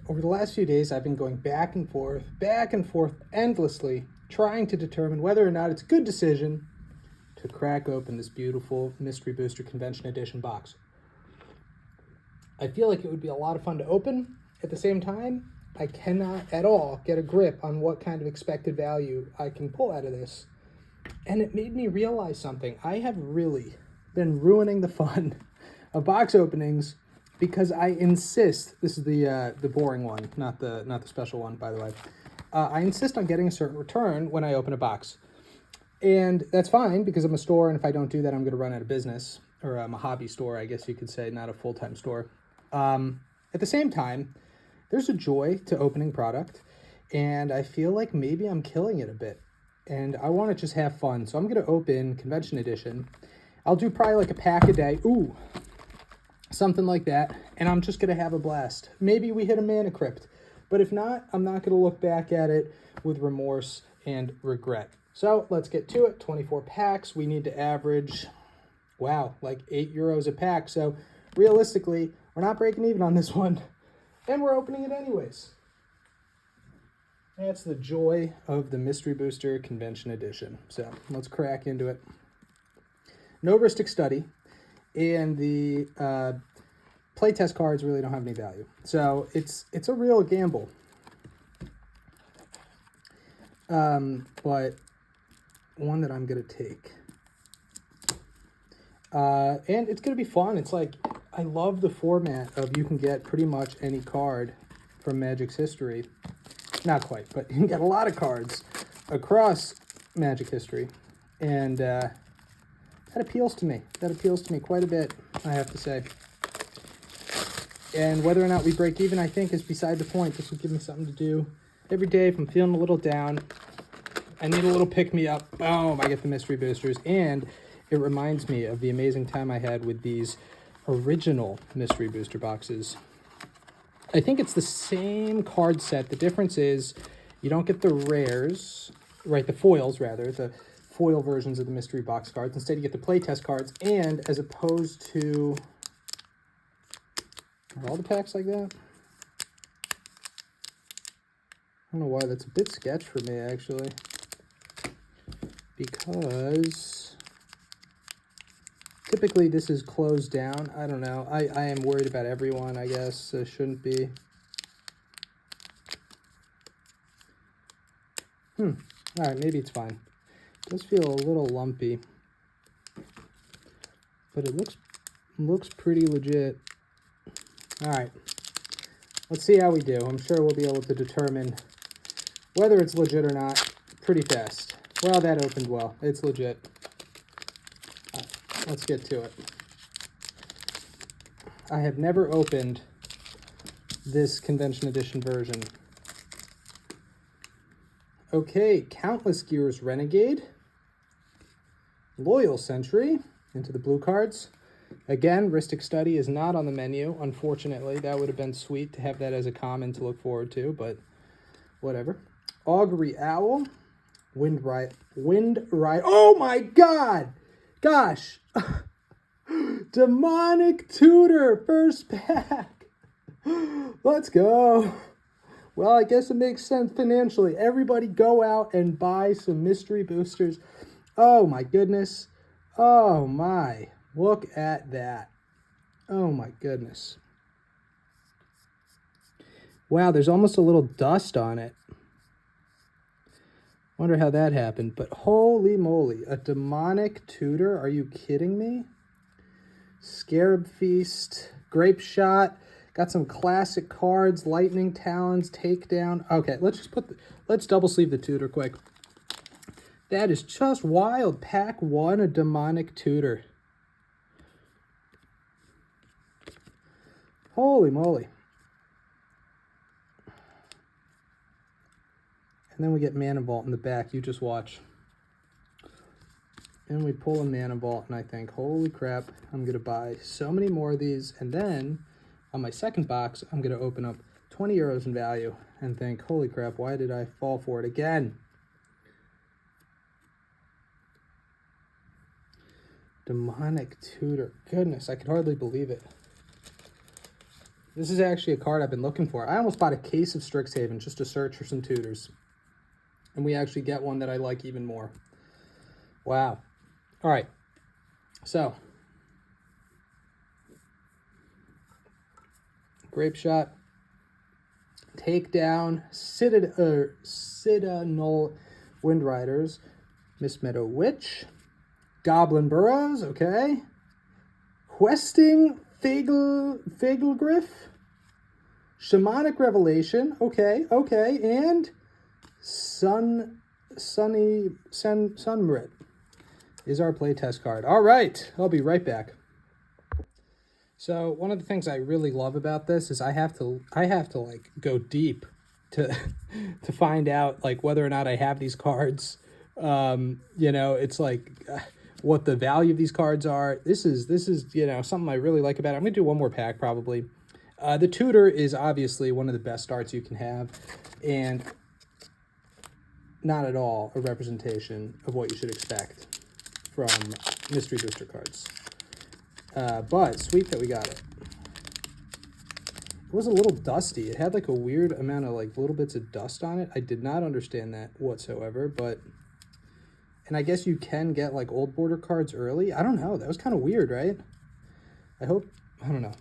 over the last few days, I've been going back and forth endlessly, trying to determine whether or not it's a good decision to crack open this beautiful Mystery Booster Convention Edition box. I feel like it would be a lot of fun to open. At the same time, I cannot at all get a grip on what kind of expected value I can pull out of this. And it made me realize something. I have really been ruining the fun of box openings because I insist. This is the boring one, not the special one, by the way. I insist on getting a certain return when I open a box, and that's fine because I'm a store, and if I don't do that, I'm going to run out of business. Or I'm a hobby store, I guess you could say, not a full-time store. At the same time, there's a joy to opening product, and I feel like maybe I'm killing it a bit, and I want to just have fun. So I'm going to open Convention Edition. I'll do probably like a pack a day. Ooh, something like that. And I'm just going to have a blast. Maybe we hit a Mana Crypt. But if not, I'm not going to look back at it with remorse and regret. So let's get to it. 24 packs. We need to average, wow, like €8 a pack. So realistically, we're not breaking even on this one. And we're opening it anyways. That's the joy of the Mystery Booster Convention Edition. So let's crack into it. No Ristic Study, and the playtest cards really don't have any value. So it's a real gamble. But one that I'm going to take. And it's going to be fun. It's like, I love the format of you can get pretty much any card from Magic's history. Not quite, but you can get a lot of cards across Magic history. And that appeals to me. That appeals to me quite a bit, I have to say. And whether or not we break even, I think, is beside the point. This will give me something to do every day if I'm feeling a little down. I need a little pick-me-up. Boom, I get the mystery boosters. And it reminds me of the amazing time I had with these original mystery booster boxes. I think it's the same card set. The difference is you don't get the rares, right, the foils, rather, the foil versions of the mystery box cards. Instead, you get the playtest cards, and as opposed to... Are all the packs like that? I don't know why. That's a bit sketch for me, actually. Because typically this is closed down. I don't know. I am worried about everyone, I guess. It shouldn't be. All right, maybe it's fine. It does feel a little lumpy. But it looks pretty legit. All right. Let's see how we do. I'm sure we'll be able to determine whether it's legit or not pretty fast. Well, that opened well. It's legit. All right, let's get to it. I have never opened this Convention Edition version. Okay, Countless Gears Renegade. Loyal Sentry into the blue cards. Again, Ristic Study is not on the menu, unfortunately. That would have been sweet to have that as a common to look forward to, but whatever. Augury Owl. Wind Ride. Oh my god! Gosh! Demonic Tutor, first pack. Let's go. Well, I guess it makes sense financially. Everybody go out and buy some mystery boosters. Oh my goodness. Oh my. Look at that. Oh my goodness. Wow, there's almost a little dust on it. Wonder how that happened, but holy moly, a Demonic Tutor? Are you kidding me? Scarab Feast, Grape Shot, got some classic cards, Lightning Talons, Takedown. Okay, let's double sleeve the Tutor quick. That is just wild. Pack 1, a Demonic Tutor. Holy moly. And then we get Mana Vault in the back. You just watch. And we pull a Mana Vault, and I think, holy crap, I'm going to buy so many more of these. And then, on my second box, I'm going to open up €20 in value and think, holy crap, why did I fall for it again? Demonic Tutor. Goodness, I could hardly believe it. This is actually a card I've been looking for. I almost bought a case of Strixhaven just to search for some tutors. And we actually get one that I like even more. Wow. All right. So, Grape Shot, Takedown, Citadel Wind Riders, Miss Meadow Witch, Goblin Burrows, okay. Questing Fagelgriff, Shamanic Revelation, okay, and Sunbrit is our playtest card. All right, I'll be right back. So one of the things I really love about this is I have to like go deep to to find out like whether or not I have these cards. You know, it's like what the value of these cards are. This is you know, something I really like about it. I'm gonna do one more pack probably. The tutor is obviously one of the best arts you can have, and not at all a representation of what you should expect from mystery booster cards. But sweet that we got it. It was a little dusty. It had like a weird amount of like little bits of dust on it. I did not understand that whatsoever, but, and I guess you can get like old border cards early. I don't know. That was kind of weird, right? I don't know.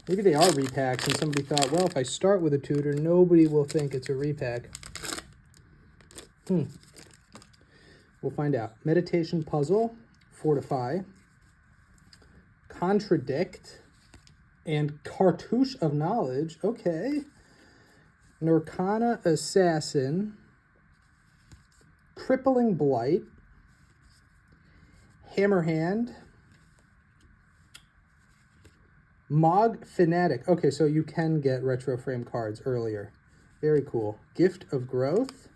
Maybe they are repacks and somebody thought, well, if I start with a tutor, nobody will think it's a repack. We'll find out. Meditation Puzzle, Fortify, Contradict, and Cartouche of Knowledge. Okay. Nurkana Assassin, Crippling Blight, Hammerhand, Mog Fanatic. Okay, so you can get retro frame cards earlier. Very cool. Gift of Growth,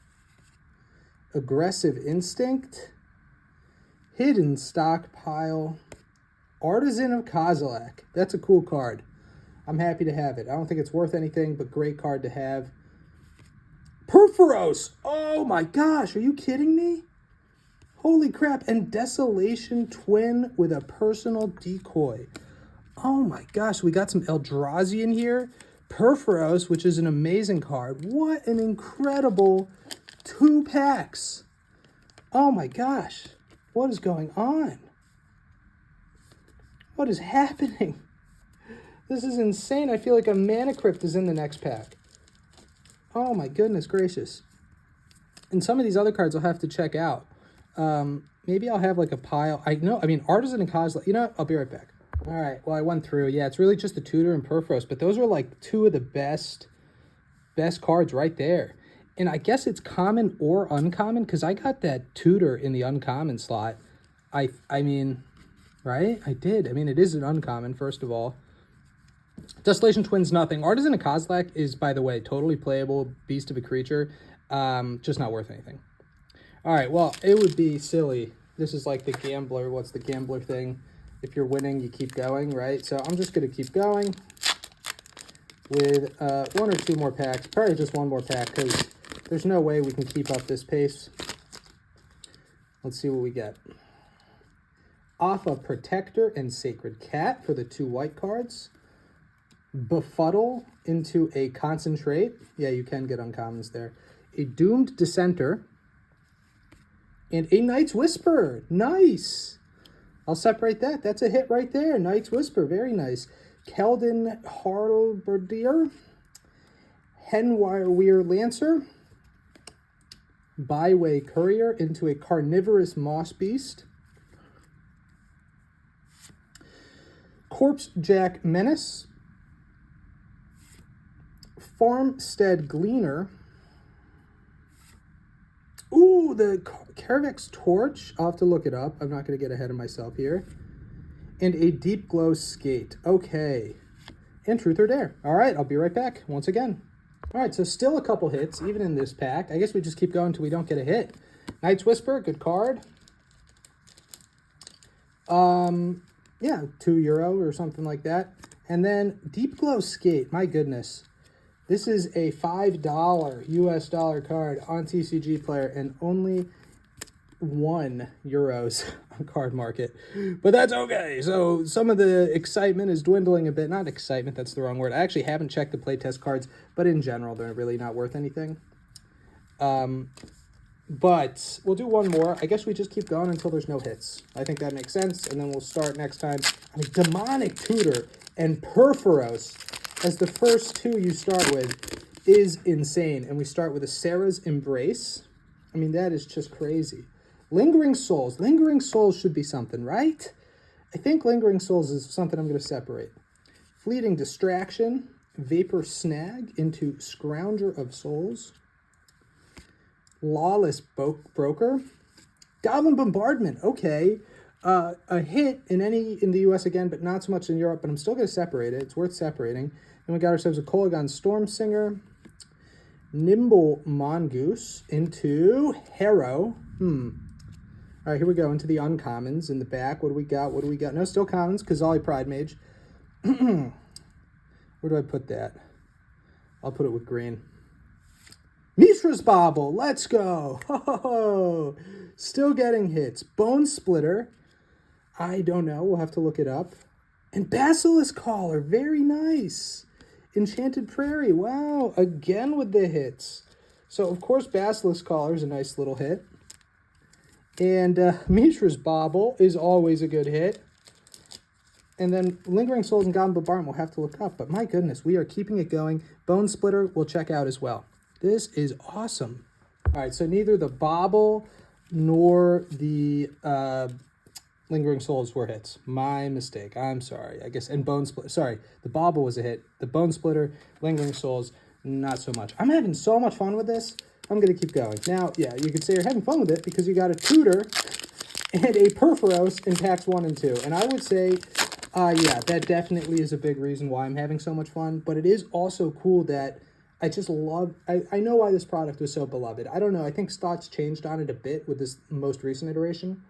Aggressive Instinct, Hidden Stockpile, Artisan of Kozilek. That's a cool card. I'm happy to have it. I don't think it's worth anything, but great card to have. Perforos! Oh my gosh, are you kidding me? Holy crap. And Desolation Twin with a personal decoy. Oh my gosh, we got some Eldrazi in here. Perforos, which is an amazing card. What an incredible 2 packs. Oh my gosh. What is going on? What is happening? This is insane. I feel like a Mana Crypt is in the next pack. Oh my goodness gracious. And some of these other cards I'll have to check out. Maybe I'll have like a pile. Artisan and Kozilek. You know what? I'll be right back. All right. Well, I went through. Yeah, it's really just the Tutor and Perforos, but those are like 2 of the best cards right there. And I guess it's common or uncommon because I got that Tutor in the uncommon slot. I mean, right? I did. I mean, it is an uncommon, first of all. Desolation Twin's nothing. Artisan and Kozilek is, by the way, totally playable. Beast of a creature. Just not worth anything. All right, well, it would be silly. This is like the gambler. What's the gambler thing? If you're winning, you keep going, right? So I'm just going to keep going with 1 or 2 more packs. Probably just 1 more pack because there's no way we can keep up this pace. Let's see what we get. Alpha Protector and Sacred Cat for the 2 white cards. Befuddle into a Concentrate. Yeah, you can get uncommons there. A Doomed Dissenter. And a Night's Whisper. Nice. I'll separate that. That's a hit right there. Night's Whisper. Very nice. Keldon Harlberdier. Henwire Lancer. Byway Courier into a Carnivorous Moss Beast. Corpse Jack Menace. Farmstead Gleaner. Ooh, the Carvex Torch. I'll have to look it up. I'm not going to get ahead of myself here. And a Deep Glow Skate. Okay. And Truth or Dare. All right, I'll be right back once again. All right, so still a couple hits, even in this pack. I guess we just keep going until we don't get a hit. Night's Whisper, good card. Yeah, €2 or something like that. And then Deep Glow Skate, my goodness. This is a $5 US dollar card on TCG Player and only €1 on Card Market, but that's okay. So some of the excitement is dwindling a bit. Not excitement, that's the wrong word. I actually haven't checked the playtest cards, but in general, they're really not worth anything. But we'll do one more. I guess we just keep going until there's no hits. I think that makes sense, and then we'll start next time. I mean, Demonic Tutor and Perforos as the first two you start with is insane. And we start with a Sarah's Embrace. I mean, that is just crazy. Lingering Souls. Lingering Souls should be something, right? I think Lingering Souls is something I'm going to separate. Fleeting Distraction, Vapor Snag into Scrounger of Souls. Lawless Broker. Goblin Bombardment, okay. A hit in the U.S. again, but not so much in Europe, but I'm still going to separate it. It's worth separating. Then we got ourselves a Kolagon Stormsinger. Nimble Mongoose into Harrow. All right, here we go into the uncommons in the back. What do we got? What do we got? No, still commons, Kazali Pride Mage. Where do I put that? I'll put it with green. Mishra's Bauble, let's go. Oh, still getting hits. Bone Splitter. I don't know. We'll have to look it up. And Basilisk Caller, very nice. Enchanted Prairie, wow, again with the hits. So, of course, Basilisk Caller is a nice little hit. And Mishra's Bauble is always a good hit. And then Lingering Souls and Goblin Bombardment we'll have to look up. But my goodness, we are keeping it going. Bone Splitter we'll check out as well. This is awesome. All right, so neither the Bauble nor the Lingering Souls were hits. My mistake. I'm sorry. I guess, and Bone Splitter. Sorry, the Bauble was a hit. The Bone Splitter, Lingering Souls, not so much. I'm having so much fun with this. I'm going to keep going. Now, yeah, you could say you're having fun with it because you got a Tutor and a Perforos in packs 1 and 2. And I would say, yeah, that definitely is a big reason why I'm having so much fun. But it is also cool that I just love, I know why this product was so beloved. I don't know, I think thoughts changed on it a bit with this most recent iteration.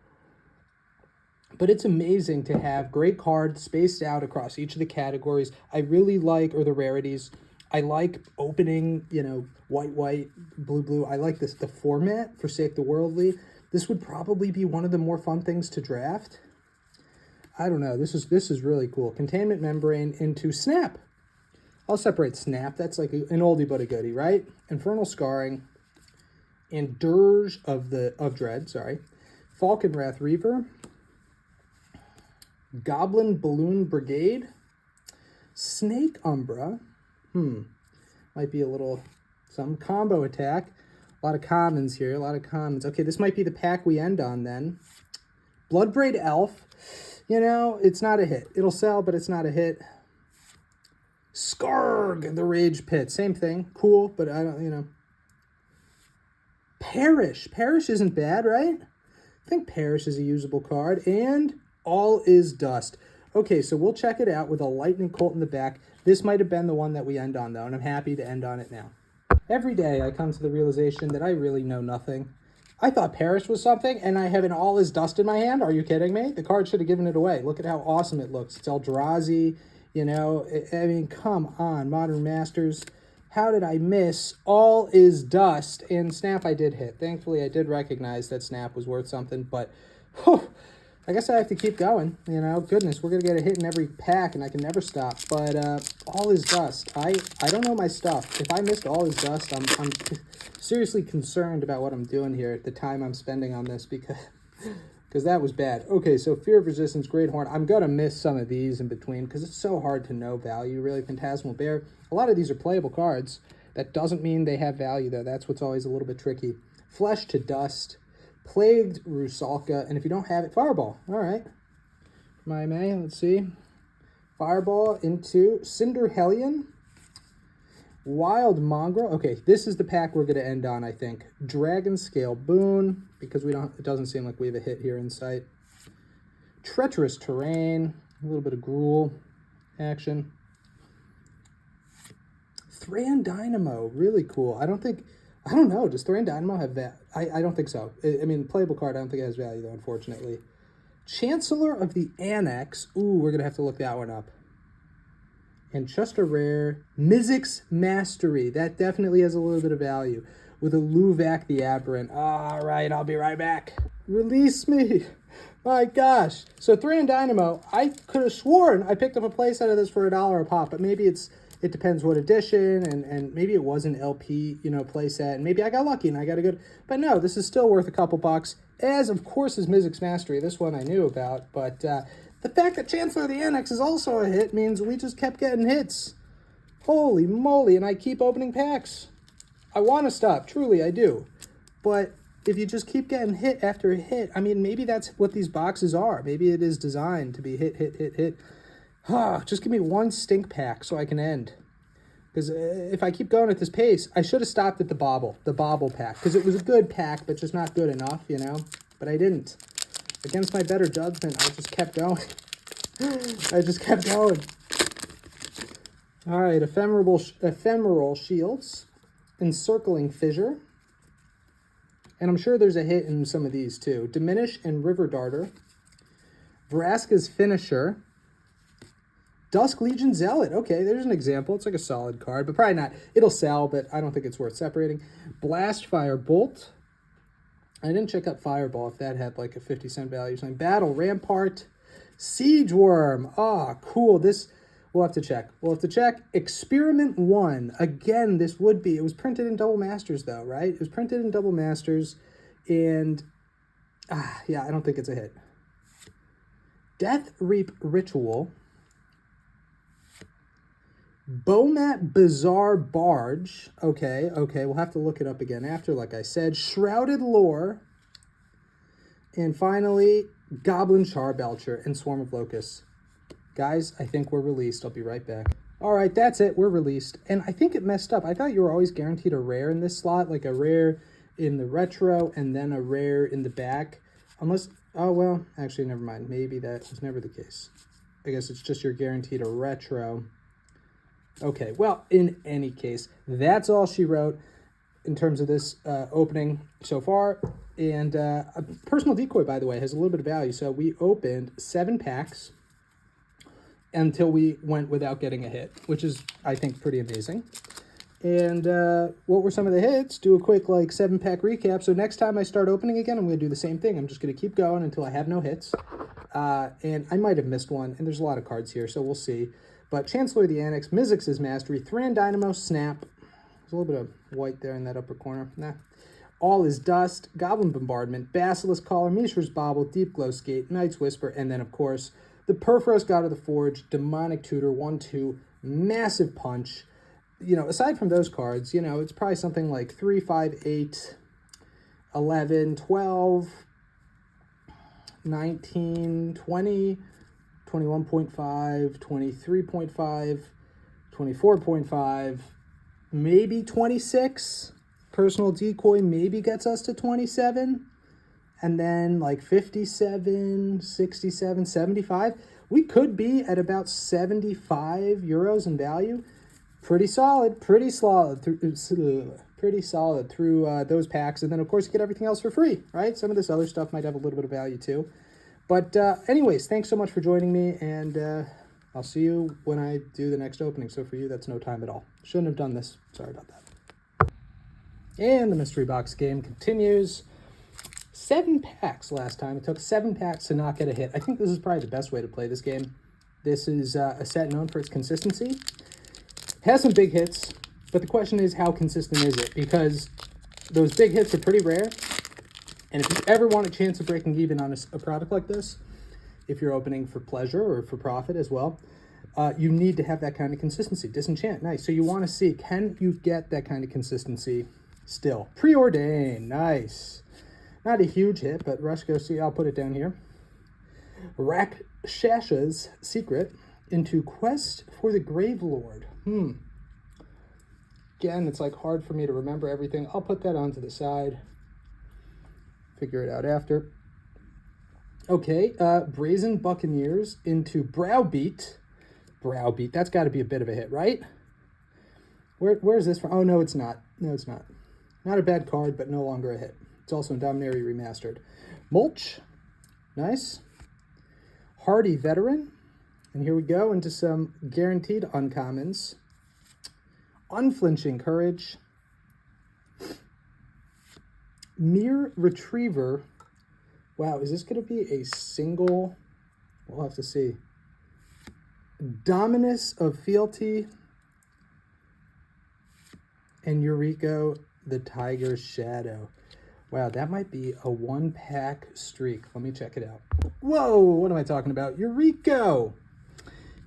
But it's amazing to have great cards spaced out across each of the categories. I really like, or the rarities, I like opening, you know, white, blue. I like this, the format, Forsake the Worldly. This would probably be one of the more fun things to draft. I don't know, this is really cool. Containment Membrane into Snap. I'll separate Snap. That's like an oldie but a goodie, right? Infernal Scarring and Dirge of Dread, sorry. Falcon Wrath Reaver. Goblin Balloon Brigade. Snake Umbra. Might be a little, some combo attack. A lot of commons here, a lot of commons. Okay, this might be the pack we end on then. Bloodbraid Elf. You know, it's not a hit. It'll sell, but it's not a hit. Skarg, the Rage Pit. Same thing. Cool, but I don't, you know. Perish. Perish isn't bad, right? I think Perish is a usable card. And All Is Dust. Okay, so we'll check it out with a Lightning Colt in the back. This might have been the one that we end on, though, and I'm happy to end on it now. Every day I come to the realization that I really know nothing. I thought Perish was something, and I have an All Is Dust in my hand. Are you kidding me? The card should have given it away. Look at how awesome it looks. It's Eldrazi. You know, I mean, come on, Modern Masters. How did I miss All Is Dust? And Snap I did hit. Thankfully, I did recognize that Snap was worth something, but whew, I guess I have to keep going. You know, goodness, we're going to get a hit in every pack, and I can never stop. But All Is Dust. I don't know my stuff. If I missed All Is Dust, I'm seriously concerned about what I'm doing here at the time I'm spending on this because that was bad. Okay, so Fear of Resistance, Great Horn. I'm going to miss some of these in between because it's so hard to know value, really. Phantasmal Bear. A lot of these are playable cards. That doesn't mean they have value, though. That's what's always a little bit tricky. Flesh to Dust. Plagued Rusalka. And if you don't have it, Fireball. All right. My May, let's see. Fireball into Cinder Hellion. Wild Mongrel. Okay, this is the pack we're going to end on, I think. Dragon Scale Boon, because it doesn't seem like we have a hit here in sight. Treacherous Terrain, a little bit of Gruul action. Thran Dynamo, really cool. I don't know, does Thran Dynamo have that? I don't think so. I mean, playable card, I don't think it has value, though, unfortunately. Chancellor of the Annex. Ooh, we're going to have to look that one up. And just a rare, Mizzix Mastery. That definitely has a little bit of value. With a Luvac the Aberrant. All right, I'll be right back. Release me. My gosh. So 3 in Dynamo, I could have sworn I picked up a playset of this for $1 a pop, but maybe it depends what edition, and maybe it was an LP, playset, and maybe I got lucky and I got a good, but no, this is still worth a couple bucks, as of course is Mizzix Mastery. This one I knew about, but the fact that Chancellor of the Annex is also a hit means we just kept getting hits. Holy moly, and I keep opening packs. I want to stop, truly I do, but if you just keep getting hit after hit, I mean, maybe that's what these boxes are. Maybe it is designed to be hit, hit, hit, hit. Just give me one stink pack so I can end. Because if I keep going at this pace, I should have stopped at the bobble pack. Because it was a good pack, but just not good enough, But I didn't. Against my better judgment, I just kept going. I just kept going. All right, ephemeral shields. Encircling fissure. And I'm sure there's a hit in some of these too. Diminish and River Darter. Vraska's Finisher. Dusk Legion Zealot. Okay, there's an example. It's like a solid card, but probably not. It'll sell, but I don't think it's worth separating. Blast Fire Bolt. I didn't check out Fireball if that had like a 50-cent value or something. Battle Rampart. Siege Worm. Ah, cool. This, we'll have to check. Experiment 1. Again, this would be, it was printed in Double Masters though, right? It was printed in Double Masters, and, yeah, I don't think it's a hit. Death Reap Ritual. Bomat Bizarre Barge. Okay, we'll have to look it up again after, like I said. Shrouded Lore. And finally, Goblin Charbelcher and Swarm of Locusts. Guys, I think we're released. I'll be right back. All right, that's it. We're released. And I think it messed up. I thought you were always guaranteed a rare in this slot, like a rare in the retro and then a rare in the back. Unless, oh, well, actually, never mind. Maybe that was never the case. I guess it's just you're guaranteed a retro. Okay, well, in any case, that's all she wrote in terms of this opening so far. And a personal decoy, by the way, has a little bit of value. So we opened 7 packs until we went without getting a hit, which is, I think, pretty amazing. And what were some of the hits? Do a quick, 7-pack recap. So next time I start opening again, I'm going to do the same thing. I'm just going to keep going until I have no hits. And I might have missed one, and there's a lot of cards here, so we'll see. But Chancellor of the Annex, Mizzix's Mastery, Thran Dynamo, Snap. There's a little bit of white there in that upper corner. Nah. All is Dust, Goblin Bombardment, Basilisk Collar, Mishra's Bauble, Deep Glow Skate, Knight's Whisper, and then, of course, the Perforos God of the Forge, Demonic Tutor, 1/2, Massive Punch. Aside from those cards, it's probably something like 3, 5, 8, 11, 12, 19, 20, 21.5, 23.5, 24.5, maybe 26. Personal decoy maybe gets us to 27. And then 57, 67, 75. We could be at about 75 euros in value. Pretty solid through those packs. And then, of course, you get everything else for free, right? Some of this other stuff might have a little bit of value, too. But anyways, thanks so much for joining me, and I'll see you when I do the next opening. So for you, that's no time at all. Shouldn't have done this. Sorry about that. And the mystery box game continues. 7 packs last time. It took 7 packs to not get a hit. I think this is probably the best way to play this game. This is a set known for its consistency. Has some big hits, but the question is, how consistent is it? Because those big hits are pretty rare. And if you ever want a chance of breaking even on a product like this, if you're opening for pleasure or for profit as well, you need to have that kind of consistency. Disenchant, nice. So you want to see, can you get that kind of consistency still? Preordain, nice. Not a huge hit, but Rush Go See, I'll put it down here. Rakshasha's Secret into Quest for the Grave Lord. Again, it's hard for me to remember everything. I'll put that onto the side. Figure it out after. Okay, Brazen Buccaneers into Browbeat. Browbeat, that's got to be a bit of a hit, right? Where is this from? Oh, no, it's not. No, it's not. Not a bad card, but no longer a hit. It's also in Dominaria Remastered. Mulch, nice. Hardy Veteran. And here we go into some guaranteed uncommons. Unflinching Courage. Mere Retriever Wow, is this going to be a single? We'll have to see. Dominus of Fealty and Eureka, the Tiger's Shadow. Wow, that might be a 1-pack streak. Let me check it out. Whoa, what am I talking about? Eureka!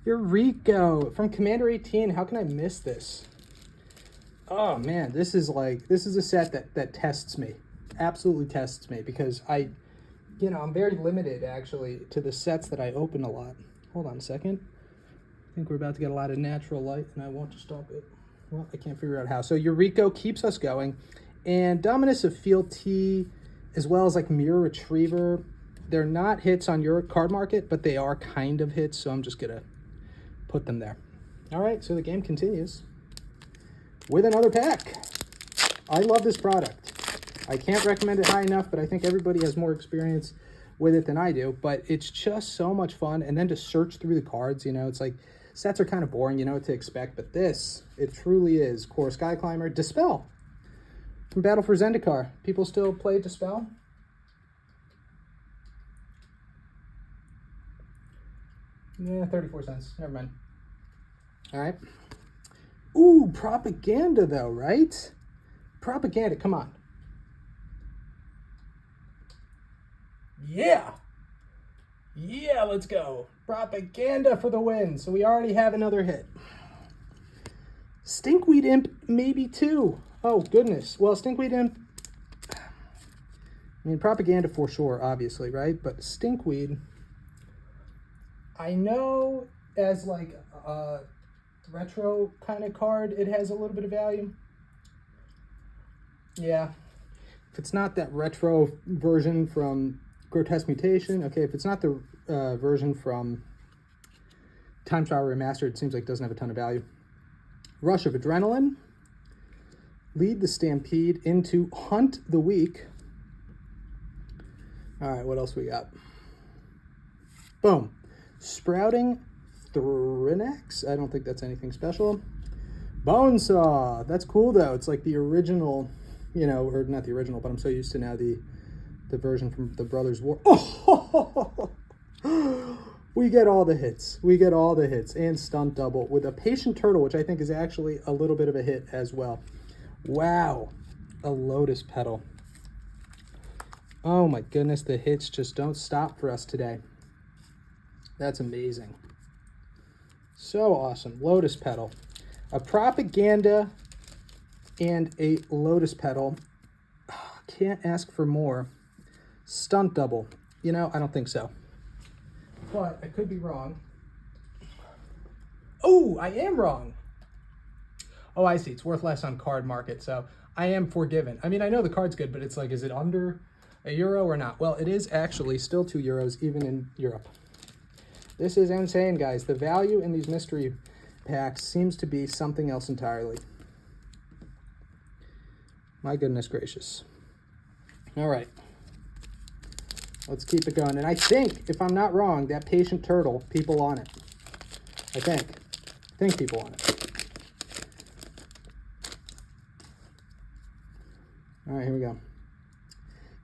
Eureka! From Commander 18, how can I miss this? Oh man, this is a set that tests me. Absolutely tests me, because I'm very limited actually to the sets that I open a lot. Hold on a second. I think we're about to get a lot of natural light and I want to stop it. Well, I can't figure out how. So Eureka keeps us going. And Dominus of Fealty, as well as like Mirror Retriever, they're not hits on your card market, but they are kind of hits, so I'm just gonna put them there. All right, so the game continues with another pack. I love this product. I can't recommend it high enough, but I think everybody has more experience with it than I do. But it's just so much fun. And then to search through the cards, it's like sets are kind of boring, what to expect. But this, it truly is. Core Sky Climber, Dispel from Battle for Zendikar. People still play Dispel? Yeah, 34 cents. Never mind. All right. Ooh, Propaganda though, right? Propaganda, come on. Yeah, let's go. Propaganda for the win. So we already have another hit. Stinkweed Imp, maybe two. Oh, goodness. Well, Stinkweed Imp, Propaganda for sure, obviously, right? But Stinkweed, I know as like a retro kind of card, it has a little bit of value. Yeah. If it's not that retro version from Grotesque Mutation, okay, if it's not the version from Time Travel Remastered, it seems like it doesn't have a ton of value. Rush of Adrenaline, Lead the Stampede into Hunt the Weak. All right, what else we got? Boom. Sprouting Thrinax. I don't think that's anything special. Bonesaw. That's cool, though. It's like the original, or not the original, but I'm so used to now the version from the Brothers War. Oh! We get all the hits. And Stunt Double with a Patient Turtle, which I think is actually a little bit of a hit as well. Wow. A Lotus Petal. Oh my goodness, the hits just don't stop for us today. That's amazing. So awesome. Lotus Petal. A Propaganda and a Lotus Petal. Can't ask for more. Stunt Double. I don't think so. But I could be wrong. Oh, I am wrong. Oh, I see. It's worth less on card market, so I am forgiven. I know the card's good, but it's like, is it under €1 or not? Well, it is actually still €2, even in Europe. This is insane, guys. The value in these mystery packs seems to be something else entirely. My goodness gracious. All right. Let's keep it going. And I think, if I'm not wrong, that Patient Turtle, people on it. I think people on it. All right, here we go.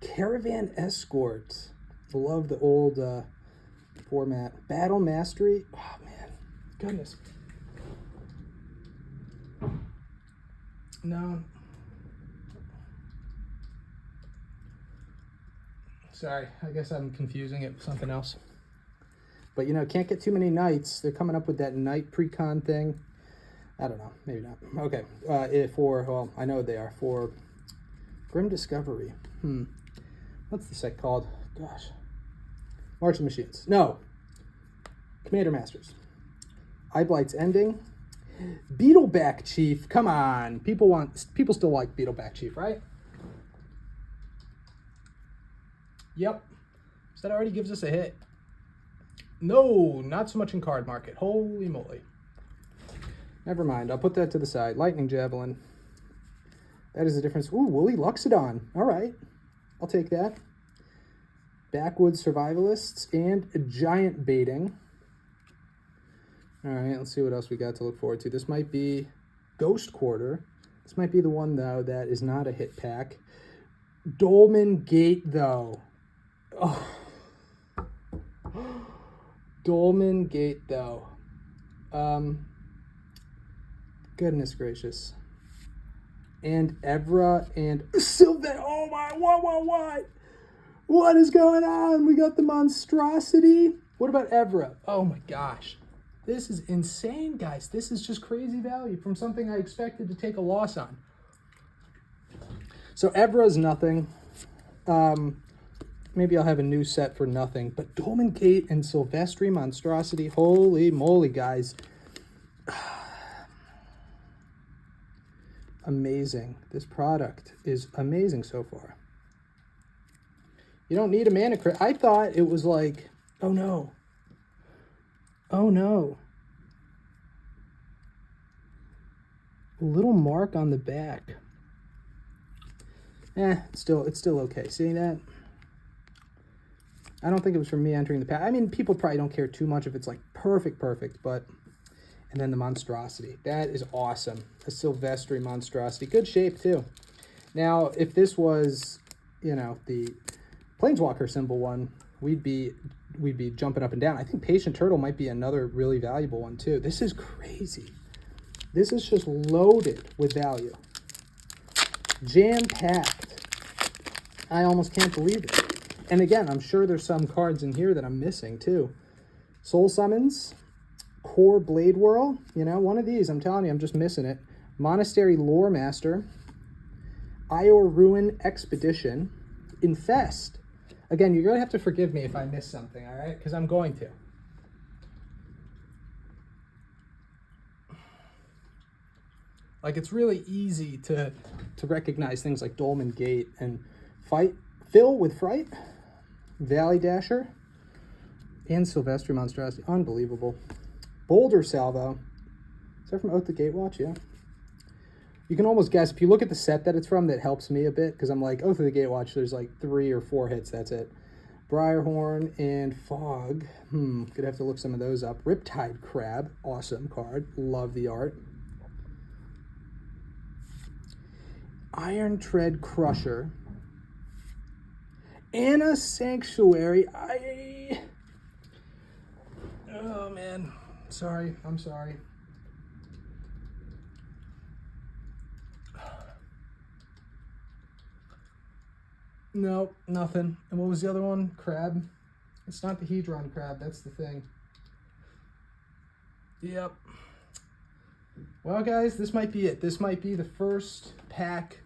Caravan Escort. Love the old format. Battle Mastery. Oh, man. Goodness. No. Sorry, I guess I'm confusing it with something else. But, can't get too many knights. They're coming up with that knight precon thing. I don't know. Maybe not. Okay. I know what they are. For Grim Discovery. What's the set called? Gosh. March of Machines. No. Commander Masters. Eyeblight's Ending. Beetleback Chief. Come on. People still like Beetleback Chief, right? Yep. So that already gives us a hit. No, not so much in card market. Holy moly. Never mind. I'll put that to the side. Lightning Javelin. That is the difference. Ooh, Woolly Luxodon. All right. I'll take that. Backwoods Survivalists and Giant Baiting. All right, let's see what else we got to look forward to. This might be Ghost Quarter. This might be the one, though, that is not a hit pack. Dolmen Gate, though. Oh. Dolmen Gate, though. Goodness gracious. And Evra and Sylvan. Oh my, what? What is going on? We got the monstrosity. What about Evra? Oh my gosh. This is insane, guys. This is just crazy value from something I expected to take a loss on. So Evra is nothing. Maybe I'll have a new set for nothing. But Dolmen Gate and Silvestri Monstrosity, holy moly, guys. Amazing. This product is amazing so far. You don't need a mana crit. I thought it was like, oh no. Oh no. A little mark on the back. It's still okay. See that? I don't think it was from me entering the pack. I mean, people probably don't care too much if it's like perfect, but... And then the monstrosity. That is awesome. A Silvestri monstrosity. Good shape, too. Now, if this was, you know, the Planeswalker symbol one, we'd be jumping up and down. I think Patient Turtle might be another really valuable one, too. This is crazy. This is just loaded with value. Jam-packed. I almost can't believe it. And again, I'm sure there's some cards in here that I'm missing, too. Soul Summons. Core Blade Whirl, you know, one of these, I'm telling you, I'm just missing it. Monastery Lore Master, Ior Ruin Expedition, Infest. Again, you're going to have to forgive me if I miss something, all right? Because I'm going to. Like, it's really easy to recognize things like Dolmen Gate and Fill with Fright, Valley Dasher, and Silvestri Monstrosity. Unbelievable. Boulder Salvo. Is that from Oath the Gatewatch? Yeah. You can almost guess. If you look at the set that it's from, that helps me a bit. Because I'm like, Oath of the Gatewatch, there's like 3 or 4 hits. That's it. Briarhorn and Fog. Could have to look some of those up. Riptide Crab. Awesome card. Love the art. Iron Tread Crusher. Anna Sanctuary. Oh, man. Sorry, I'm sorry. No, nothing. And what was the other one? Crab? It's not the Hedron crab, that's the thing. Yep. Well, guys, this might be it. This might be the first pack.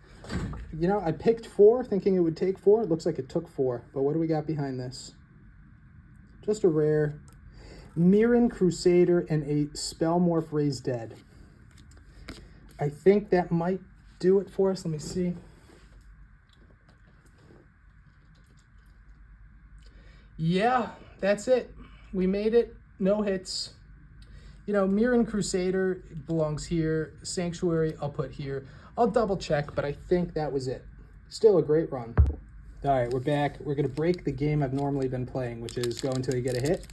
You know, I picked 4, thinking it would take 4. It looks like it took 4. But what do we got behind this? Just a rare... Mirren Crusader and a Spellmorph Raised Dead. I think that might do it for us. Let me see. Yeah, that's it. We made it. No hits. You know, Mirren Crusader belongs here. Sanctuary, I'll put here. I'll double check, but I think that was it. Still a great run. All right, we're back. We're going to break the game I've normally been playing, which is go until you get a hit.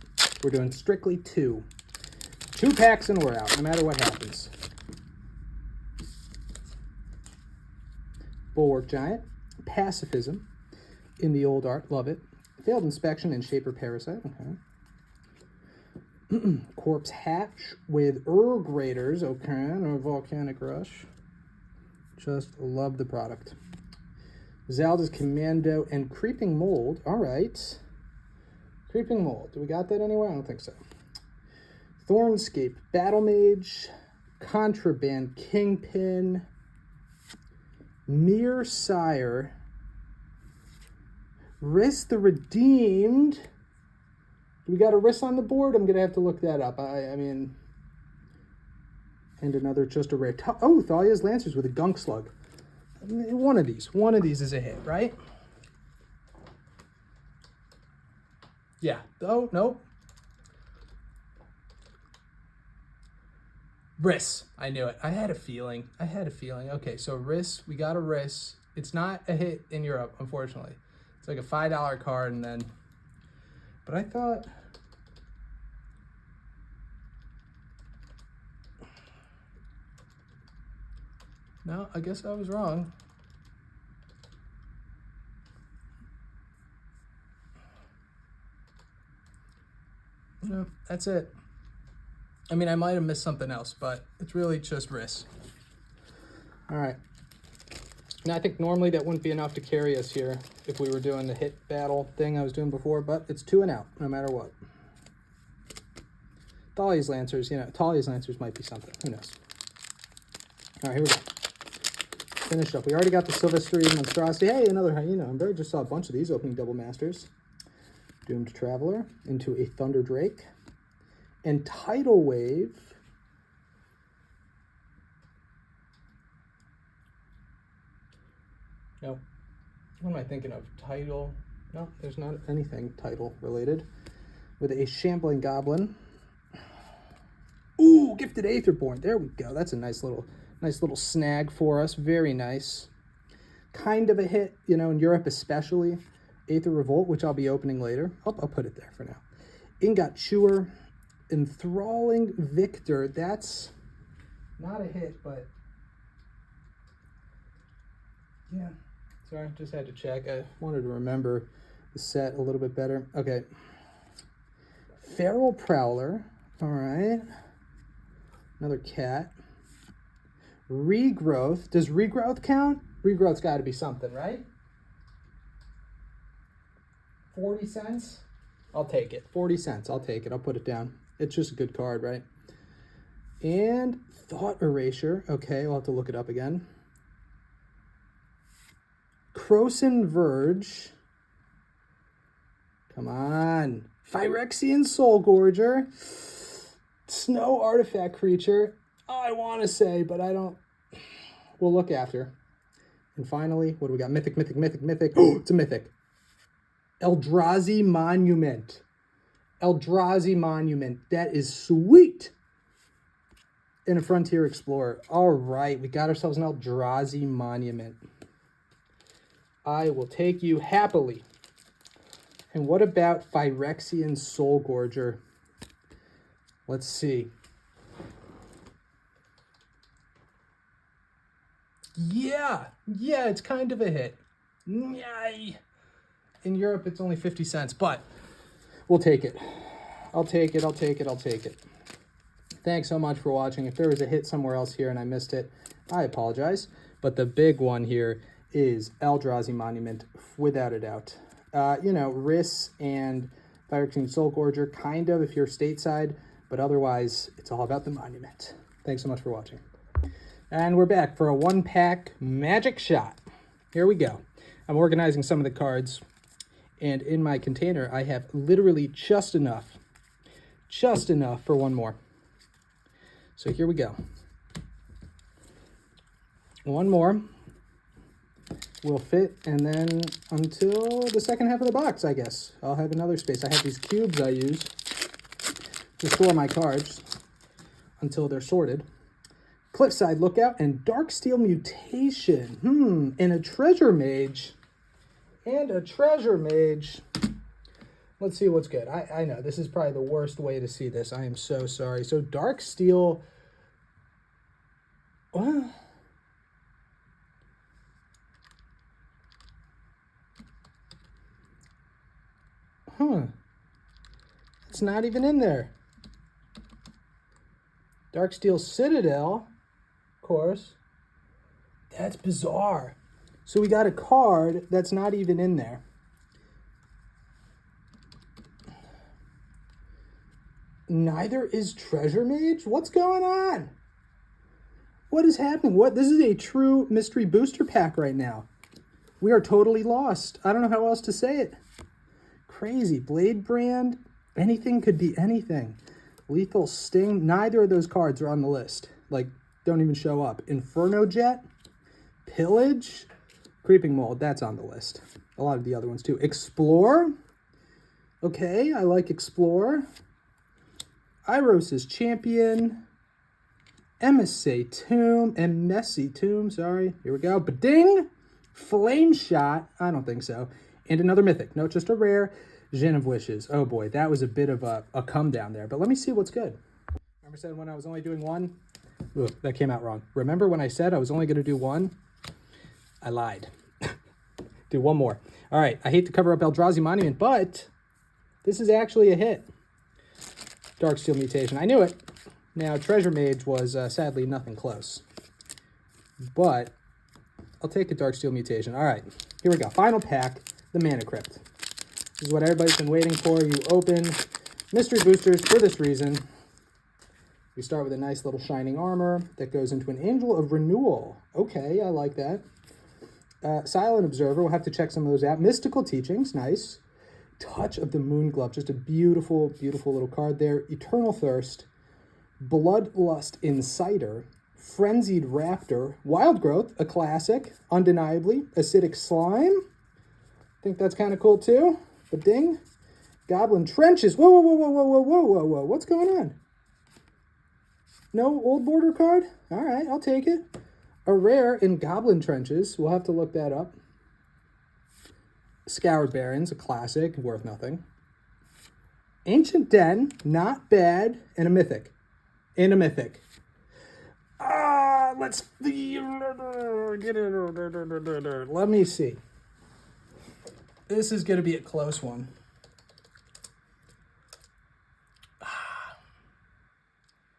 We're doing strictly 2. 2 packs and we're out, no matter what happens. Bulwark Giant, Pacifism, in the old art, love it. Failed Inspection and Shaper Parasite, okay. Corpse Hatch with Graders, okay, and a Volcanic Rush. Just love the product. Zalda's Commando and Creeping Mold, all right. Creeping Mold. Do we got that anywhere? I don't think so. Thornscape, Battle Mage, Contraband Kingpin, Mere Sire, Riss the Redeemed. Do we got a Riss on the board? I'm going to have to look that up. I mean, and another just a rare. Oh, Thalia's Lancers with a Gunk Slug. One of these is a hit, right? Yeah. Oh, nope. Riss. I knew it. I had a feeling. Okay, so Riss. We got a Riss. It's not a hit in Europe, unfortunately. It's like a $5 card, and then... But I thought... No, I guess I was wrong. No, that's it. I mean, I might have missed something else, but it's really just Riss. All right. Now, I think normally that wouldn't be enough to carry us here if we were doing the hit battle thing I was doing before, but it's 2 and out, no matter what. Thalia's Lancers, you know, Thalia's Lancers might be something. Who knows? All right, here we go. Finish up. We already got the Sylvester Monstrosity. Hey, another, you know, I just saw a bunch of these opening double masters. Doomed Traveler into a Thunder Drake. And Tidal Wave. No. What am I thinking of? Tidal. No, there's not anything title related. With a Shambling Goblin. Ooh, Gifted Aetherborn. There we go. That's a nice little snag for us. Very nice. Kind of a hit, you know, in Europe especially. Aether Revolt, which I'll be opening later. I'll put it there for now. Ingot Chewer. Enthralling Victor. That's not a hit, but yeah. Sorry, just had to check. I wanted to remember the set a little bit better. Okay. Feral Prowler. All right. Another cat. Regrowth. Does Regrowth count? Regrowth's got to be something, right? 40 cents? I'll take it. 40 cents. I'll take it. I'll put it down. It's just a good card, right? And Thought Erasure. Okay, we'll have to look it up again. Croson Verge. Come on. Phyrexian Soul Gorger. Snow Artifact Creature. Oh, I want to say, but I don't. We'll look after. And finally, what do we got? Mythic. Oh, it's a Mythic. Eldrazi Monument. Eldrazi Monument. That is sweet. And a Frontier Explorer. All right, we got ourselves an Eldrazi Monument. I will take you happily. And what about Phyrexian Soul Gorger? Let's see. Yeah, it's kind of a hit. Yay. In Europe, it's only 50 cents, but we'll take it. I'll take it. Thanks so much for watching. If there was a hit somewhere else here and I missed it, I apologize. But the big one here is Eldrazi Monument, without a doubt. You know, Riss and Phyrexian Soul Gorger, kind of, if you're stateside, but otherwise, it's all about the Monument. Thanks so much for watching. And we're back for a 1-pack Magic Shot. Here we go. I'm organizing some of the cards, and in my container, I have literally just enough for one more. So here we go. One more will fit, and then until the second half of the box, I guess. I'll have another space. I have these cubes I use to store my cards until they're sorted. Cliffside Lookout and Darksteel Mutation. And a Treasure Mage. Let's see what's good. I know, this is probably the worst way to see this. I am so sorry. So Darksteel... What? It's not even in there. Darksteel Citadel, of course. That's bizarre. So we got a card that's not even in there. Neither is Treasure Mage? What's going on? What is happening? This is a true mystery booster pack right now. We are totally lost. I don't know how else to say it. Crazy. Blade Brand. Anything could be anything. Lethal Sting. Neither of those cards are on the list. Like, don't even show up. Inferno Jet. Pillage. Creeping Mold. That's on the list. A lot of the other ones too. Explore. Okay, I like Explore. Iros' Champion. Emissary Tomb, sorry. Here we go. Bading. Flame Shot. I don't think so. And another Mythic. No, just a rare. Gin of Wishes. Oh boy, that was a bit of a come down there. But let me see what's good. Remember I said when I was only doing one? Ugh, that came out wrong. Remember when I said I was only going to do one? I lied. Do one more. All right, I hate to cover up Eldrazi Monument, but this is actually a hit. Darksteel Mutation. I knew it. Now, Treasure Mage was sadly nothing close. But I'll take a Darksteel Mutation. All right, here we go. Final pack, the Mana Crypt. This is what everybody's been waiting for. You open mystery boosters for this reason. We start with a nice little shining armor that goes into an Angel of Renewal. Okay, I like that. Silent Observer, we'll have to check some of those out. Mystical Teachings, nice. Touch of the Moon Glove, just a beautiful, beautiful little card there. Eternal Thirst, Bloodlust Inciter, Frenzied Raptor, Wild Growth, a classic, undeniably. Acidic Slime, I think that's kind of cool too. But ding. Goblin Trenches, whoa, whoa, whoa, whoa, whoa, whoa, whoa, whoa, what's going on? No old border card? All right, I'll take it. A rare in Goblin Trenches. We'll have to look that up. Scoured Barrens, a classic, worth nothing. Ancient Den, not bad, and a mythic. And a mythic. Let's see. Let me see. This is going to be a close one.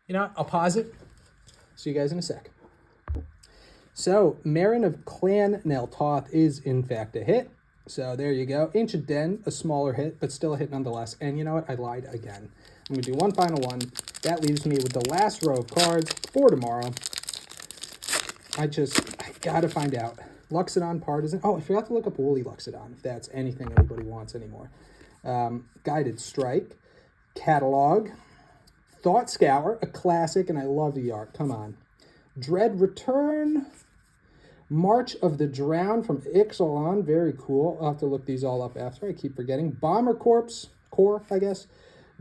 You know what? I'll pause it. See you guys in a sec. So, Marin of Clan Neltoth is in fact a hit. So there you go. Ancient Den, a smaller hit, but still a hit nonetheless. And you know what? I lied again. I'm going to do one final one. That leaves me with the last row of cards for tomorrow. I got to find out. Luxodon Partisan. Oh, I forgot to look up Woolly Luxodon, if that's anything anybody wants anymore. Guided Strike. Catalog. Thought Scour, a classic, and I love the art. Come on. Dread Return. March of the Drowned from Ixalan. Very cool. I'll have to look these all up after. I keep forgetting. Bomber Core, I guess.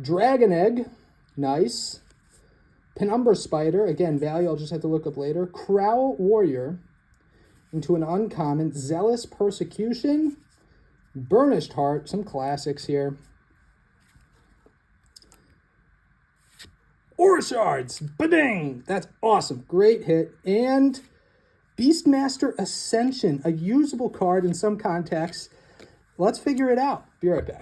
Dragon Egg. Nice. Penumbra Spider. Again, value I'll just have to look up later. Crowl Warrior. Into an uncommon. Zealous Persecution. Burnished Heart. Some classics here. Orishards, ba-ding! That's awesome. Great hit. And Beastmaster Ascension, a usable card in some contexts. Let's figure it out. Be right back.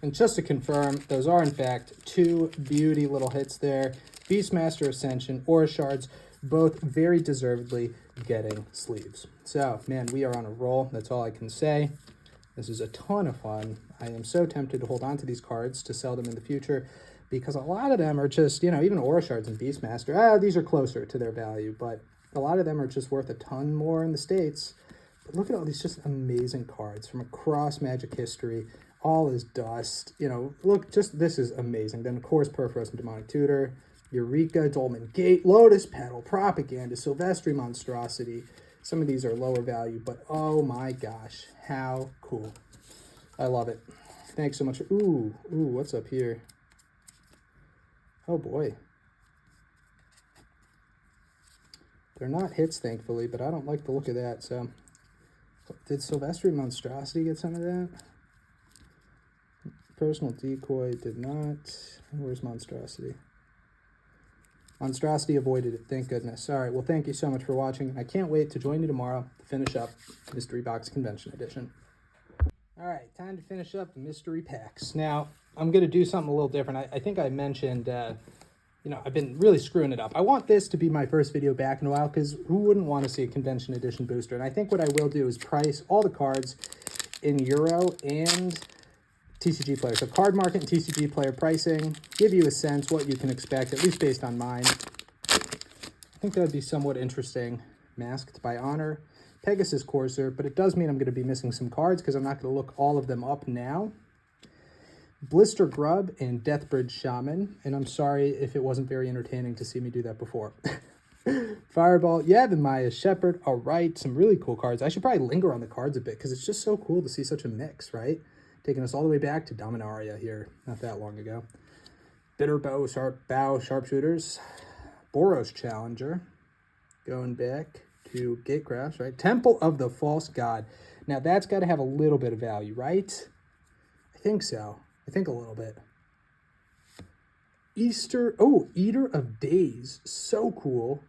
And just to confirm, those are in fact two beauty little hits there. Beastmaster Ascension, Orishards, both very deservedly getting sleeves. So, man, we are on a roll. That's all I can say. This is a ton of fun. I am so tempted to hold on to these cards to sell them in the future, because a lot of them are just, even Orishards and Beastmaster, these are closer to their value, but a lot of them are just worth a ton more in the States. But look at all these just amazing cards from across Magic history. All is dust. Look, this is amazing. Then, of course, Perforos and Demonic Tutor, Eureka, Dolmen Gate, Lotus Petal, Propaganda, Silvestri Monstrosity. Some of these are lower value, but oh my gosh, how cool. I love it. Thanks so much. Ooh, what's up here? Oh boy. They're not hits, thankfully, but I don't like the look of that. So, did Silvestri Monstrosity get some of that? Personal Decoy did not. Where's Monstrosity? Monstrosity avoided it, thank goodness. All right, well, thank you so much for watching. I can't wait to join you tomorrow to finish up Mystery Box Convention Edition. All right, time to finish up the mystery packs. Now, I'm going to do something a little different. I think I mentioned, I've been really screwing it up. I want this to be my first video back in a while, because who wouldn't want to see a Convention Edition booster? And I think what I will do is price all the cards in Euro and TCG Player. So card market and TCG Player pricing, give you a sense what you can expect, at least based on mine. I think that would be somewhat interesting. Masked by Honor. Pegasus Courser, but it does mean I'm going to be missing some cards because I'm not going to look all of them up now. Blister Grub and Deathbridge Shaman, and I'm sorry if it wasn't very entertaining to see me do that before. Fireball, Yavin Maya Shepherd, all right, some really cool cards. I should probably linger on the cards a bit because it's just so cool to see such a mix, right? Taking us all the way back to Dominaria here, not that long ago. Bitter Bow, Sharpshooters, Boros Challenger, going back to Gatecraft, right? Temple of the False God. Now, that's got to have a little bit of value, right? I think so. I think a little bit. Eater of Days. So cool.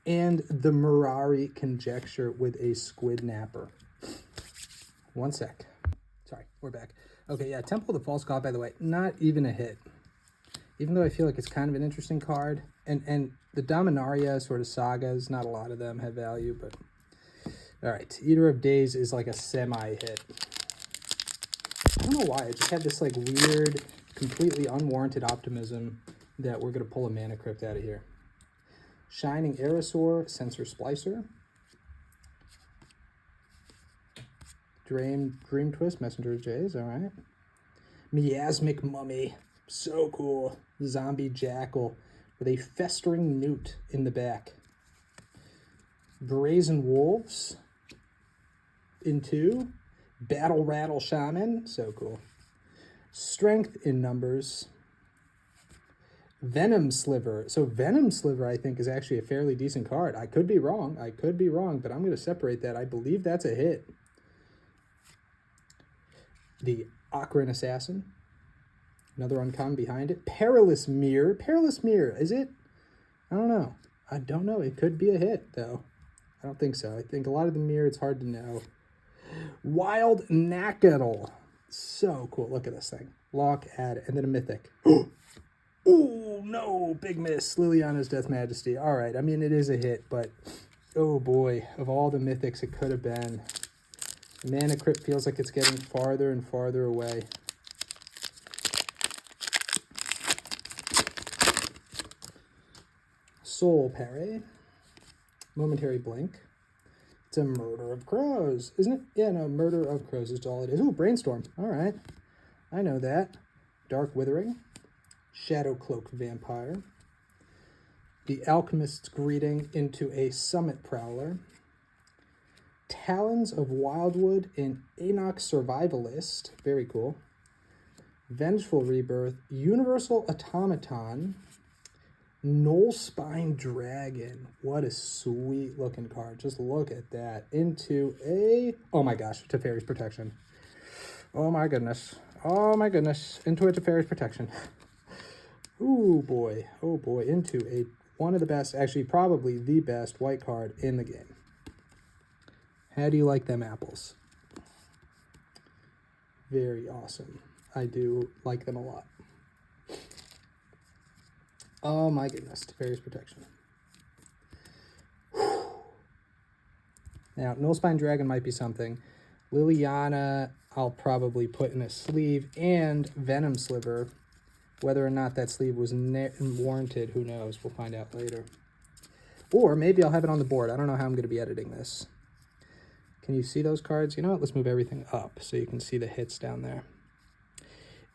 And the Mirari Conjecture with a Squid Napper. One sec. Sorry, we're back. Okay, yeah, Temple of the False God, by the way, not even a hit. even though I feel like it's kind of an interesting card. And the Dominaria sort of sagas, not a lot of them have value, but... All right, Eater of Days is like a semi-hit. I don't know why, I just had this like weird, completely unwarranted optimism that we're going to pull a Mana Crypt out of here. Shining Aerosaur, Sensor Splicer. Dream Twist, Messenger of Jays, all right. Miasmic Mummy, so cool. Zombie Jackal with a Festering Newt in the back. Brazen Wolves in 2. Battle Rattle Shaman, so cool. Strength in numbers. Venom Sliver. So Venom Sliver, I think, is actually a fairly decent card. I could be wrong, but I'm going to separate that. I believe that's a hit. The Ocarina Assassin. Another uncommon behind it. Perilous Mirror. Perilous Mirror, is it? I don't know. I don't know. It could be a hit, though. I don't think so. I think a lot of the mirror, it's hard to know. Wild Nacatl. So cool. Look at this thing. Lock, add, and then a mythic. Oh, no. Big miss. Liliana's Death Majesty. All right. I mean, it is a hit, but oh boy. Of all the mythics it could have been. Mana Crypt feels like it's getting farther and farther away. Soul Parry. Momentary Blink. It's a Murder of Crows, isn't it? Yeah, no, Murder of Crows is all it is. Ooh, Brainstorm. All right. I know that. Dark Withering. Shadow Cloak Vampire. The Alchemist's Greeting into a Summit Prowler. Talons of Wildwood and Enoch Survivalist. Very cool. Vengeful Rebirth. Universal Automaton. Knoll Spine Dragon. What a sweet looking card. Just look at that. Into a... Oh my gosh. Teferi's Protection. Oh my goodness. Oh my goodness. Into a Teferi's Protection. Ooh boy. Oh boy. Into a... One of the best, actually probably the best white card in the game. How do you like them apples? Very awesome. I do like them a lot. Oh my goodness, Teferi's Protection. Whew. Now, Nullspine Dragon might be something. Liliana, I'll probably put in a sleeve, and Venom Sliver. Whether or not that sleeve was warranted, who knows? We'll find out later. Or maybe I'll have it on the board. I don't know how I'm going to be editing this. Can you see those cards? You know what? Let's move everything up so you can see the hits down there.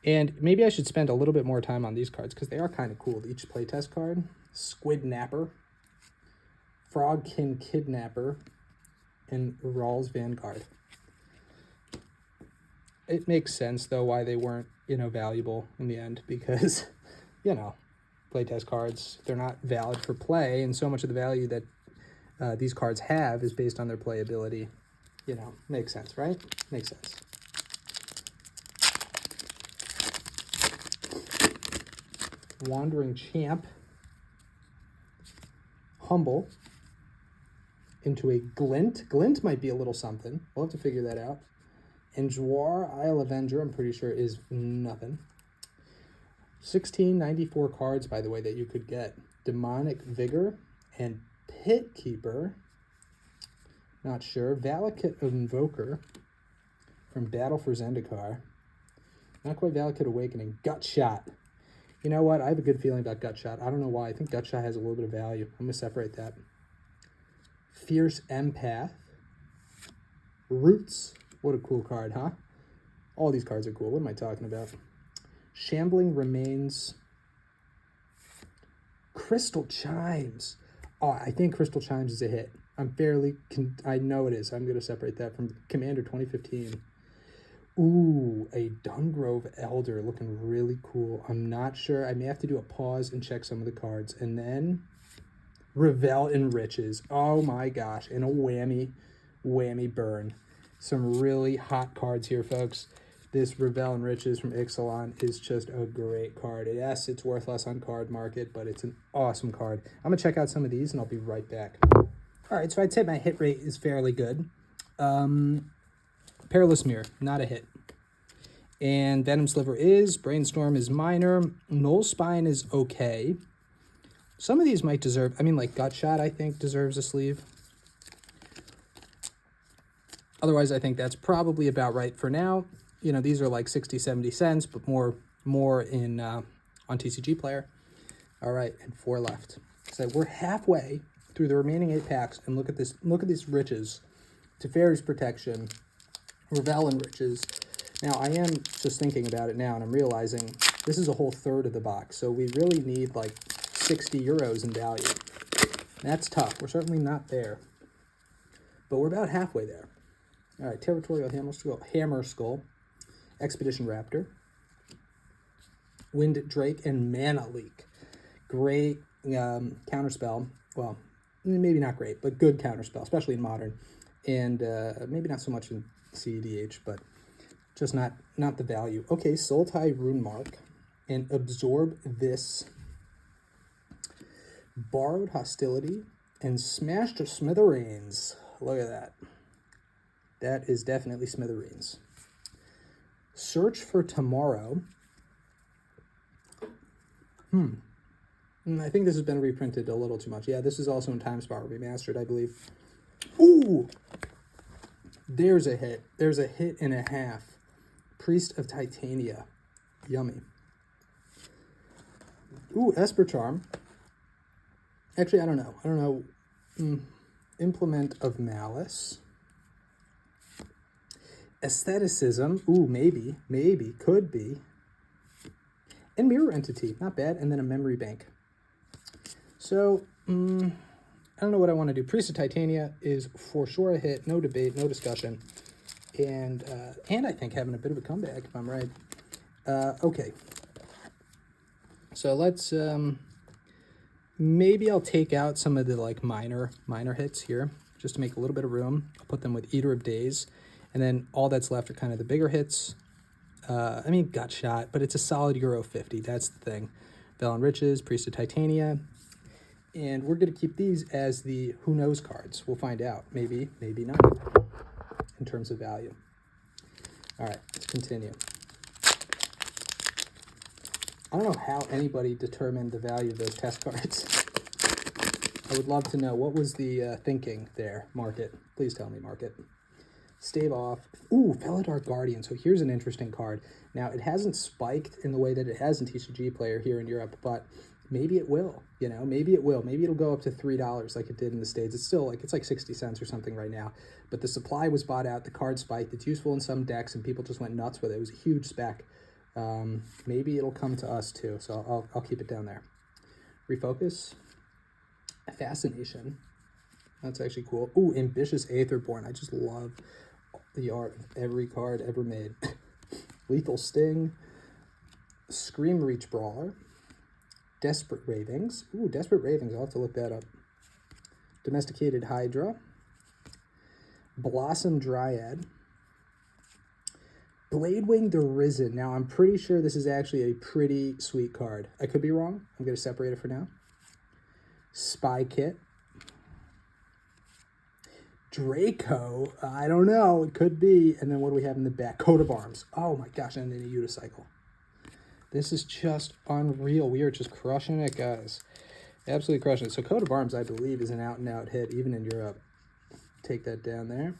And maybe I should spend a little bit more time on these cards because they are kind of cool. Each playtest card. Squid Napper. Frogkin Kidnapper. And Rawl's Vanguard. It makes sense, though, why they weren't, valuable in the end. Because, playtest cards, they're not valid for play. And so much of the value that these cards have is based on their playability. Makes sense, right? Makes sense. Wandering Champ. Humble. Into a Glint. Glint might be a little something. We'll have to figure that out. And Jwar, Isle Avenger, I'm pretty sure is nothing. 1694 cards, by the way, that you could get. Demonic Vigor and Pit Keeper. Not sure. Valakut Invoker from Battle for Zendikar. Not quite Valakut Awakening. Gutshot. You know what? I have a good feeling about Gutshot. I don't know why. I think Gutshot has a little bit of value. I'm going to separate that. Fierce Empath. Roots. What a cool card, huh? All these cards are cool. What am I talking about? Shambling Remains. Crystal Chimes. Oh, I think Crystal Chimes is a hit. I know it is. I'm going to separate that from Commander 2015. Ooh, a Dungrove Elder looking really cool. I'm not sure. I may have to do a pause and check some of the cards. And then Revel Enriches. Oh my gosh. And a whammy burn. Some really hot cards here, folks. This Revel Enriches from Ixalan is just a great card. Yes, it's worth less on card market, but it's an awesome card. I'm going to check out some of these, and I'll be right back. All right, so I'd say my hit rate is fairly good. Perilous Mirror, not a hit. And Venom Sliver is, Brainstorm is minor, Null Spine is okay. Some of these might deserve, I mean, like Gut Shot, I think, deserves a sleeve. Otherwise, I think that's probably about right for now. You know, these are like 60, 70 cents, but more in on TCG Player. All right, and 4 left. So we're halfway through the remaining 8 packs, and look at this. Look at these riches. Teferi's Protection, Revel and Riches. Now, I am just thinking about it now, and I'm realizing this is a whole third of the box, so we really need like 60 euros in value. That's tough. We're certainly not there, but we're about halfway there. All right, Territorial Hammer Skull, Expedition Raptor, Wind Drake, and Mana Leak. Great counterspell. Well, maybe not great, but good counterspell, especially in Modern, and maybe not so much in CEDH, but just not the value. Okay, Sultai Rune Mark, and Absorb This, Borrowed Hostility, and Smash to Smithereens. Look at that. That is definitely Smithereens. Search for Tomorrow. I think this has been reprinted a little too much. Yeah, this is also in Time Spiral Remastered, I believe. Ooh! There's a hit. There's a hit and a half. Priest of Titania. Yummy. Ooh, Esper Charm. Actually, I don't know. Implement of Malice. Aestheticism. Ooh, maybe, could be. And Mirror Entity, not bad. And then a Memory Bank. So, I don't know what I want to do. Priest of Titania is for sure a hit. No debate, no discussion. And I think having a bit of a comeback, if I'm right. Okay. So let's, maybe I'll take out some of the like minor hits here, just to make a little bit of room. I'll put them with Eater of Days. And then all that's left are kind of the bigger hits. I mean, Gut Shot, but it's a solid Euro 50. That's the thing. Veil and Riches, Priest of Titania. And we're going to keep these as the who knows cards. We'll find out. Maybe, maybe not, in terms of value. All right, let's continue. I don't know how anybody determined the value of those test cards. I would love to know. What was the thinking there, Market? Please tell me, Market. Stave Off. Ooh, Felidar Guardian. So here's an interesting card. Now, it hasn't spiked in the way that it has in TCG Player here in Europe, but maybe it will, you know, maybe it will. Maybe it'll go up to $3 like it did in the States. It's still like, it's like 60 cents or something right now, but the supply was bought out, the card spiked. It's useful in some decks and people just went nuts with it. It was a huge spec. Maybe it'll come to us too, so I'll keep it down there. Refocus. Fascination. That's actually cool. Ooh, Ambitious Aetherborn. I just love the art of every card ever made. Lethal Sting. Scream Reach Brawler. Desperate Ravings. Ooh, Desperate Ravings. I'll have to look that up. Domesticated Hydra. Blossom Dryad. Bladewing the Risen. Now, I'm pretty sure this is actually a pretty sweet card. I could be wrong. I'm going to separate it for now. Spy Kit. Draco. I don't know. It could be. And then what do we have in the back? Coat of Arms. Oh my gosh, and then a unicycle. This is just unreal. We are just crushing it, guys. Absolutely crushing it. So Coat of Arms, I believe, is an out-and-out hit, even in Europe. Take that down there.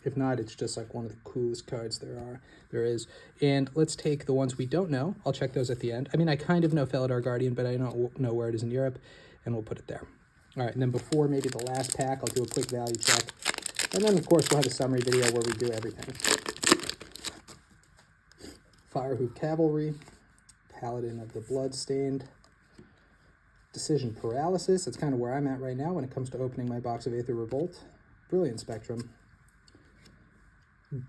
If not, it's just like one of the coolest cards there is. And let's take the ones we don't know. I'll check those at the end. I mean, I kind of know Felidar Guardian, but I don't know where it is in Europe, and we'll put it there. All right, and then before maybe the last pack, I'll do a quick value check. And then, of course, we'll have a summary video where we do everything. Firehoof Cavalry, Paladin of the Bloodstained, Decision Paralysis. That's kind of where I'm at right now when it comes to opening my box of Aether Revolt. Brilliant Spectrum.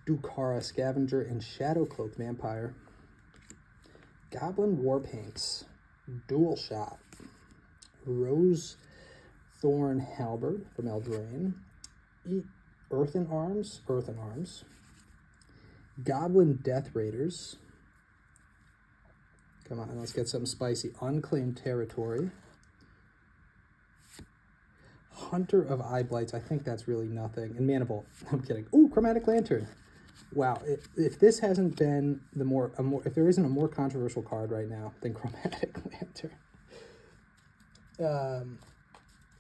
Dukara Scavenger and Shadowcloak Vampire. Goblin Warpaints. Dual Shot. Rose Thorn Halberd from Eldraine. Earthen Arms. Goblin Death Raiders. Come on, let's get something spicy. Unclaimed Territory. Hunter of Eye Blights. I think that's really nothing. And Mana Bolt. I'm kidding. Ooh, Chromatic Lantern. Wow, if this hasn't been if there isn't a more controversial card right now than Chromatic Lantern.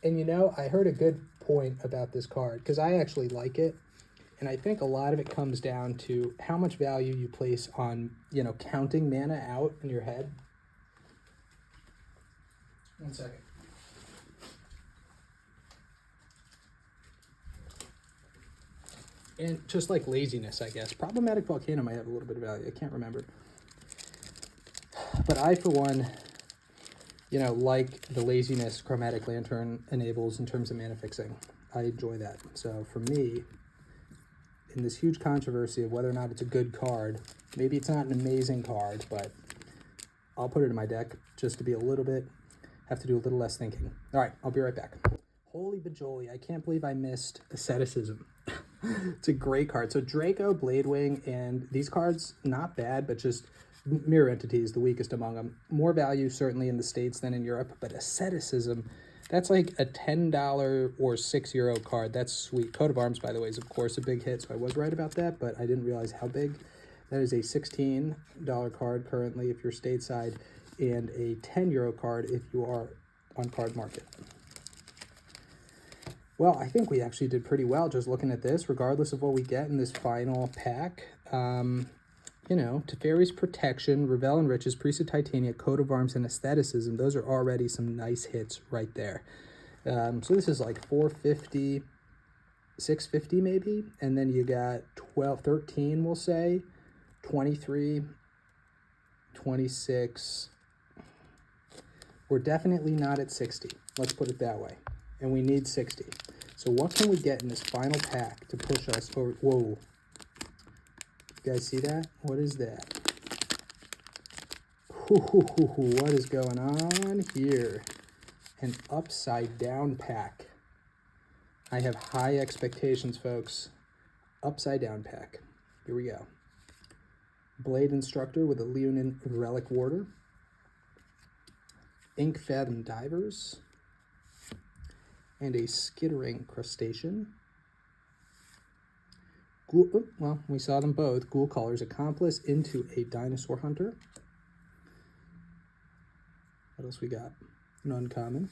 And you know, I heard a good point about this card, because I actually like it, and I think a lot of it comes down to how much value you place on, you know, counting mana out in your head. 1 second. And just like laziness, I guess. Problematic Volcano might have a little bit of value. I can't remember. But I, for one, you know, like the laziness Chromatic Lantern enables in terms of mana fixing. I enjoy that. So for me, in this huge controversy of whether or not it's a good card, maybe it's not an amazing card, but I'll put it in my deck just to be have to do a little less thinking. All right, I'll be right back. Holy bajoli, I can't believe I missed Asceticism. It's a great card. So Draco, Bladewing, and these cards, not bad, but just mirror entities, the weakest among them. More value certainly in the States than in Europe, but Asceticism, that's like a $10 or €6 card. That's sweet. Coat of Arms, by the way, is of course a big hit, so I was right about that, but I didn't realize how big. That is a $16 card currently if you're stateside, and a €10 card if you are on Card Market. Well, I think we actually did pretty well just looking at this, regardless of what we get in this final pack. You know, Teferi's Protection, Revel and Riches, Priest of Titania, Coat of Arms, and Aestheticism. Those are already some nice hits right there. So this is like 450, 650 maybe. And then you got 12, 13, we'll say, 23, 26. We're definitely not at 60. Let's put it that way. And we need 60. So what can we get in this final pack to push us over? Whoa. You guys see that? What is that? What is going on here? An upside down pack. I have high expectations, folks. Upside down pack. Here we go. Blade Instructor with a Leonin Relic Warder. Ink Fathom Divers. And a Skittering Crustacean. Well, we saw them both. Ghoul Caller's Accomplice into a Dinosaur Hunter. What else we got? An uncommon.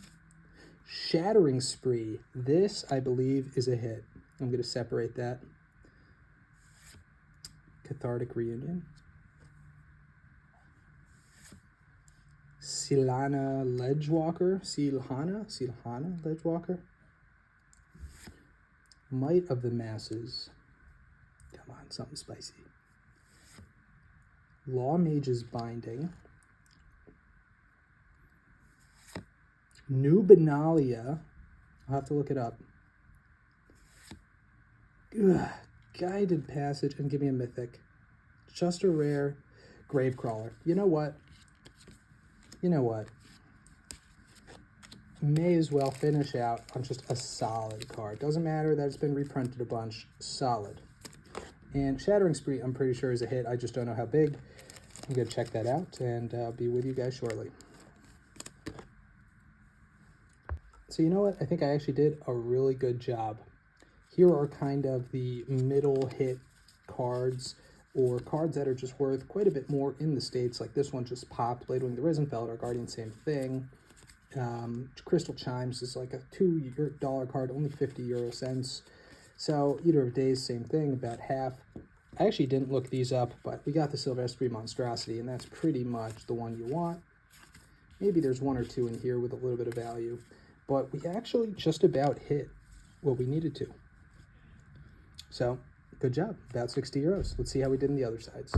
Shattering Spree. This, I believe, is a hit. I'm going to separate that. Cathartic Reunion. Silhana Ledgewalker. Silhana Ledgewalker. Might of the Masses. Come on, something spicy. Law Mage's Binding. New Benalia. I'll have to look it up. Ugh. Guided Passage, and give me a mythic. Just a rare Gravecrawler. You know what? May as well finish out on just a solid card. Doesn't matter that it's been reprinted a bunch. Solid. And Shattering Spree, I'm pretty sure is a hit. I just don't know how big. I'm going to check that out, and I'll be with you guys shortly. So you know what? I think I actually did a really good job. Here are kind of the middle hit cards, or cards that are just worth quite a bit more in the States. Like this one just popped. Bladewing the Risenfeld, our Guardian, same thing. Crystal Chimes is like a $2 card, only 50 euro cents. So Eater of Days, same thing, about half. I actually didn't look these up, but we got the Silvestri Monstrosity, and that's pretty much the one you want. Maybe there's one or two in here with a little bit of value, but we actually just about hit what we needed to. So, good job, about 60 euros. Let's see how we did in the other sides.